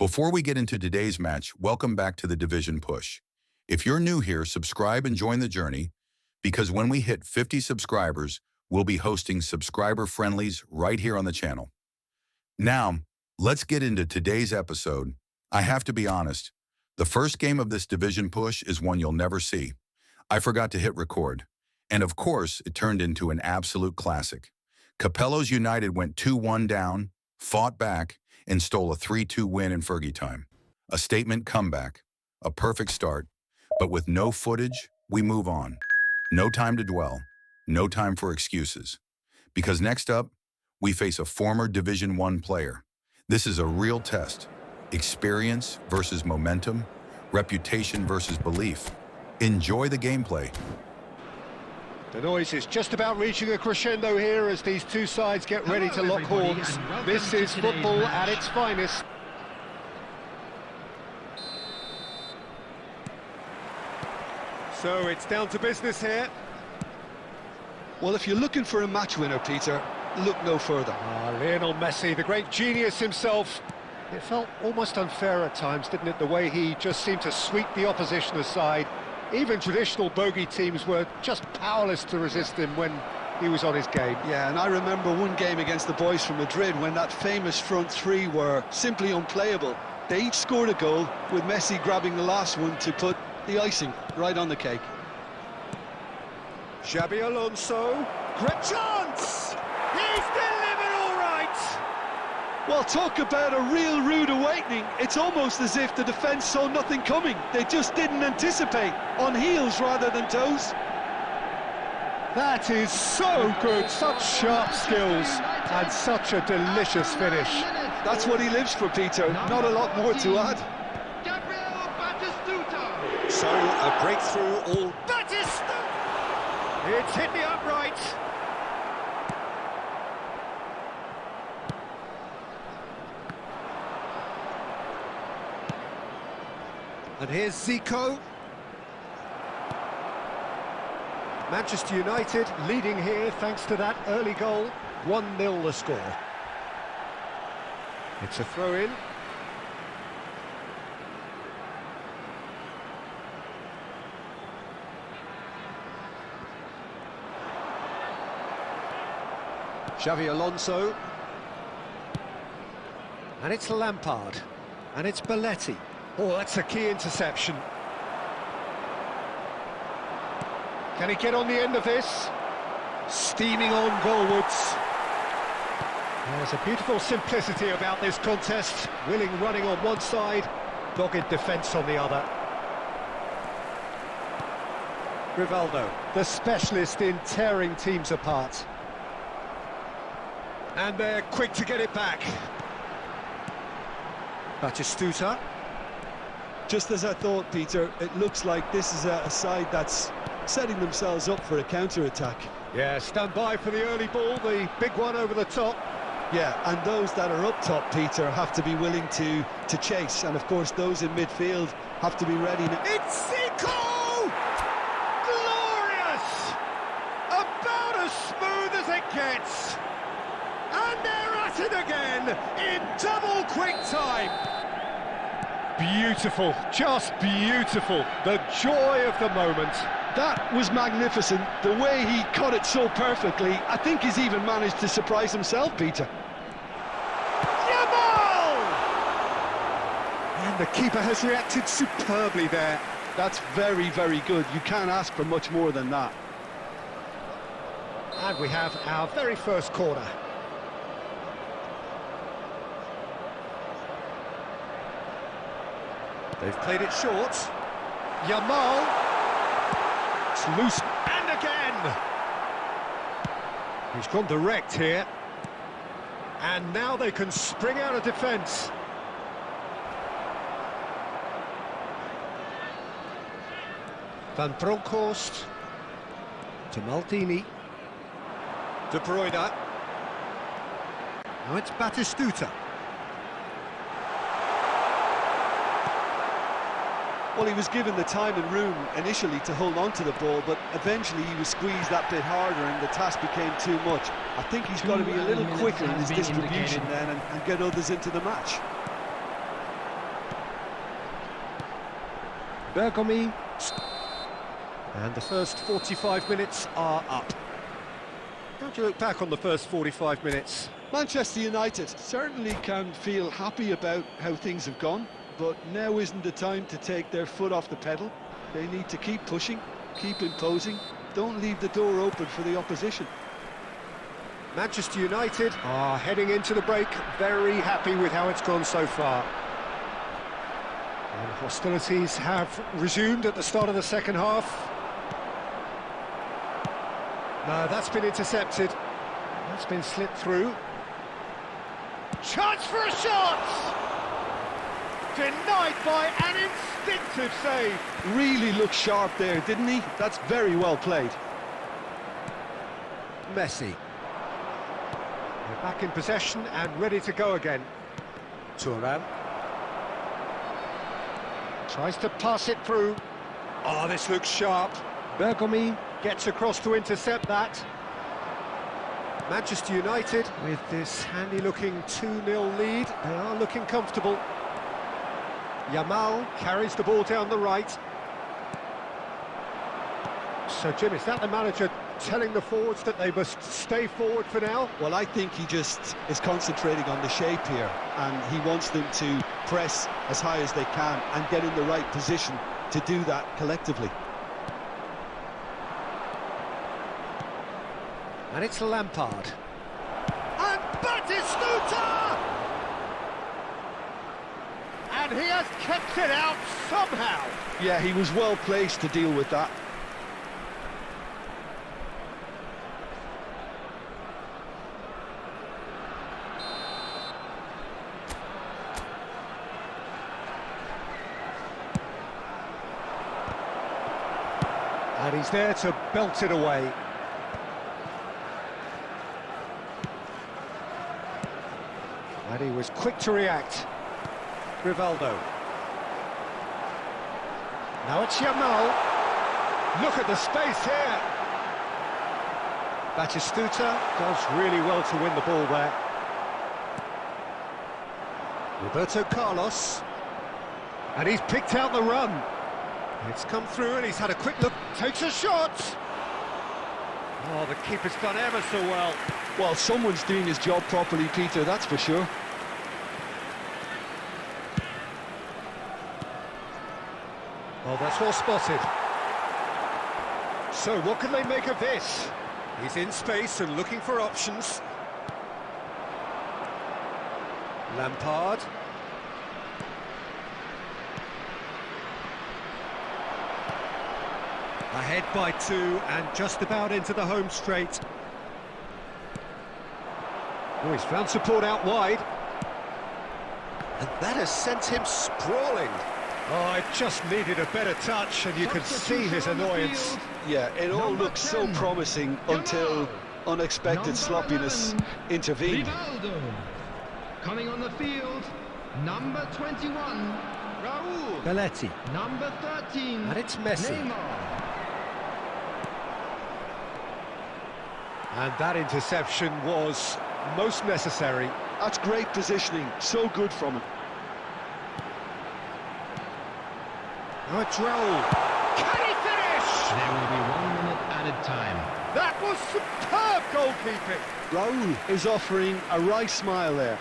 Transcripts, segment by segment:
Before we get into today's match, welcome back to the Division Push. If you're new here, subscribe and join the journey, because when we hit 50 subscribers, we'll be hosting subscriber friendlies right here on the channel. Now, let's get into today's episode. I have to be honest, the first game of this Division Push is one you'll never see. I forgot to hit record, and of course, it turned into an absolute classic. Capello's United went 2-1 down, fought back, and stole a 3-2 win in Fergie time. A statement comeback, a perfect start, but with no footage, we move on. No time to dwell, no time for excuses. Because next up, we face a former Division I player. This is a real test. Experience versus momentum, reputation versus belief. Enjoy the gameplay. The noise is just about reaching a crescendo here as these two sides get ready to lock horns. This is football at its finest. So it's down to business here. Well, if you're looking for a match winner, Peter, look no further. Lionel Messi, the great genius himself. It felt almost unfair at times, didn't it, the way he just seemed to sweep the opposition aside. Even traditional bogey teams were just powerless to resist him when he was on his game. Yeah, and I remember one game against the boys from Madrid when that famous front three were simply unplayable. They each scored a goal, with Messi grabbing the last one to put the icing right on the cake. Xabi Alonso, great chance! He's delivered all right! Well, talk about a real rude awakening. It's almost as if the defence saw nothing coming. They just didn't anticipate, on heels rather than toes. That is so good, such sharp skills, and such a delicious finish. That's what he lives for, Peter, not a lot more to add. So, a breakthrough all... It's hit the upright. And here's Zico. Manchester United leading here thanks to that early goal. 1-0 the score. It's a throw-in. Xabi Alonso. And it's Lampard. And it's Belletti. Oh, that's a key interception. Can he get on the end of this? Steaming on goalwards. There's a beautiful simplicity about this contest. Willing running on one side, dogged defence on the other. Rivaldo, the specialist in tearing teams apart. And they're quick to get it back. Batistuta. Just as I thought, Peter, it looks like this is a side that's setting themselves up for a counter-attack. Yeah, stand by for the early ball, the big one over the top. Yeah, and those that are up top, Peter, have to be willing to chase. And, of course, those in midfield have to be ready. It's Zico! Glorious! About as smooth as it gets. And they're at it again in double quick time. Beautiful, just beautiful. The joy of the moment. That was magnificent. The way he cut it so perfectly. I think he's even managed to surprise himself, Peter. Yamal! And the keeper has reacted superbly there. That's very, very good. You can't ask for much more than that. And we have our very first corner. They've played it short. Yamal. It's loose. And again. He's gone direct here. And now they can spring out of defence. Van Bronckhorst. To Maldini. De Bruyne. Now it's Batistuta. Well, he was given the time and room initially to hold on to the ball, but eventually he was squeezed that bit harder and the task became too much. I think he's got to be a little quicker in his distribution then and get others into the match. Bergomi. And the first 45 minutes are up. How do you look back on the first 45 minutes? Manchester United certainly can feel happy about how things have gone, but now isn't the time to take their foot off the pedal. They need to keep pushing, keep imposing, don't leave the door open for the opposition. Manchester United are heading into the break, very happy with how it's gone so far. And hostilities have resumed at the start of the second half. No, that's been intercepted. That's been slit through. Chance for a shot! Denied by an instinctive save. Really looked sharp there, didn't he? That's very well played. Messi. They're back in possession and ready to go again. Thuram. Tries to pass it through. Oh, this looks sharp. Bergomi gets across to intercept that. Manchester United, with this handy-looking 2-0 lead, they are looking comfortable. Yamal carries the ball down the right. So, Jim, is that the manager telling the forwards that they must stay forward for now? Well, I think he just is concentrating on the shape here, and he wants them to press as high as they can and get in the right position to do that collectively. And it's Lampard. And Batistuta! And he has kept it out somehow. Yeah, he was well placed to deal with that. And he's there to belt it away. And he was quick to react. Rivaldo. Now it's Yamal. Look at the space here. Batistuta does really well to win the ball there. Roberto Carlos. And he's picked out the run. It's come through and he's had a quick look. Takes a shot. Oh, the keeper's done ever so well. Well, someone's doing his job properly, Peter, that's for sure. Oh, that's well spotted. So, what can they make of this? He's in space and looking for options. Lampard. Ahead by 2 and just about into the home straight. Oh, he's found support out wide. And that has sent him sprawling. Oh, it just needed a better touch, and you could see his annoyance. Yeah, it all looked so promising until unexpected sloppiness intervened. Rivaldo. Coming on the field, number 21, Raul. Belletti. Number 13, And it's Messi. Neymar. And that interception was most necessary. That's great positioning, so good from him. Now it's Raul. Can he finish? There will be 1 minute added time. That was superb goalkeeping. Raul is offering a wry smile there.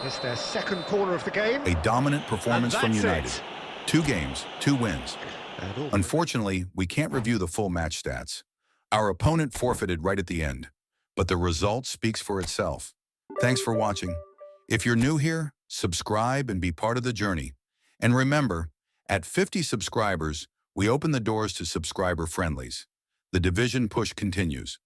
It's their second corner of the game. A dominant performance from And that's United. it. 2 games, 2 wins. And all- Unfortunately, we can't review the full match stats. Our opponent forfeited right at the end, but the result speaks for itself. Thanks for watching. If you're new here, subscribe and be part of the journey. And remember, at 50 subscribers, we open the doors to subscriber friendlies. The division push continues.